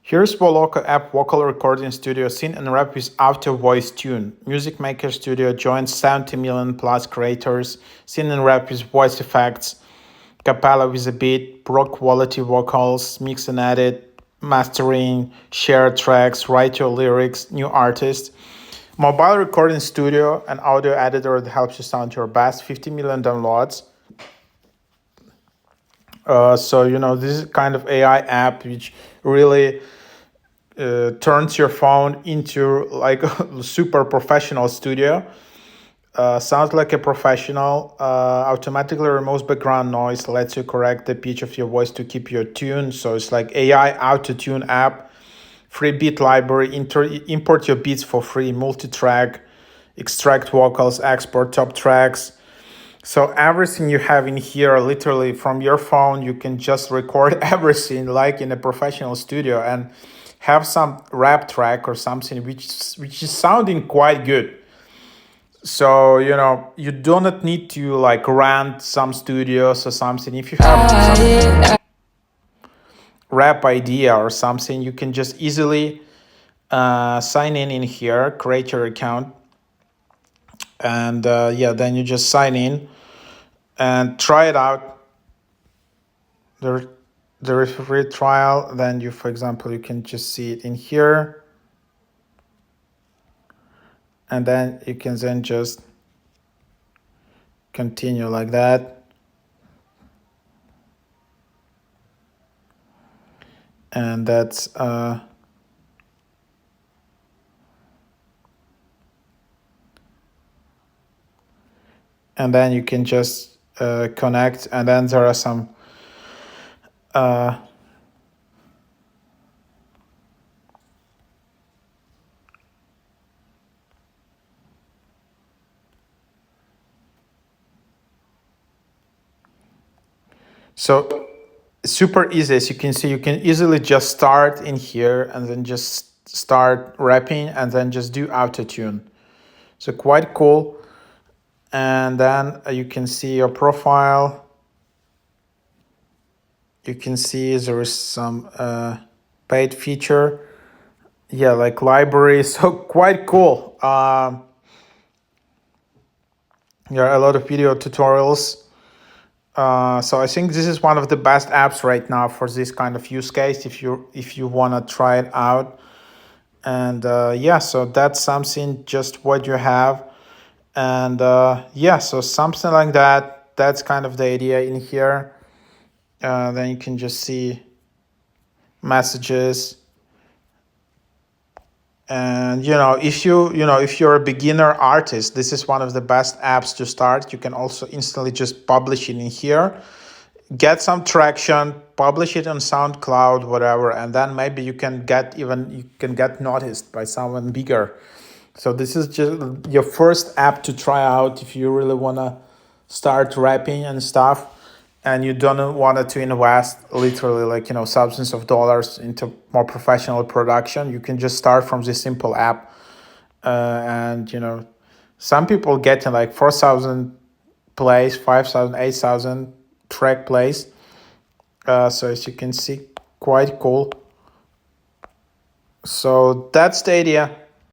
Here's VOLOCO app vocal recording studio, sing and rap with auto voice tune. Music Maker Studio joins 70 million plus creators, sing and rap with voice effects, cappella with a beat, pro quality vocals, mix and edit, mastering, share tracks, write your lyrics, new artists. Mobile recording studio, an audio editor that helps you sound your best, 50 million downloads. This is kind of AI app which really turns your phone into like a super professional studio. Sounds like a professional, automatically removes background noise, lets you correct the pitch of your voice to keep your tune. So it's like AI auto-tune app, free beat library, import your beats for free, multi-track, extract vocals, export top tracks. So everything you have in here, literally from your phone, you can just record everything like in a professional studio and have some rap track or something which is sounding quite good. So you do not need to like rent some studios or something. If you have some rap idea or something, you can just easily sign in here, create your account, and then you just sign in and try it out. There is a free trial. Then you, for example, you can just see it in here, and then you can then just continue like that. And that's and then you can just connect, and then there are some so super easy. As you can see, you can easily just start in here and then just start rapping and then just do auto tune. So quite cool. And then you can see your profile. You can see there is some paid feature, like library. So quite cool. There are a lot of video tutorials. So I think this is one of the best apps right now for this kind of use case if you want to try it out. And so that's something, just what you have. And so something like that. That's kind of the idea in here. Then you can just see messages. And if you're a beginner artist, this is one of the best apps to start. You can also instantly just publish it in here, get some traction, publish it on SoundCloud, whatever, and then maybe you can get noticed by someone bigger. So this is just your first app to try out if you really want to start rapping and stuff, and you don't want to invest literally like thousands of dollars into more professional production. You can just start from this simple app, and some people getting like 4,000 plays, 5,000, 8,000 track plays. So as you can see, quite cool. So that's the idea.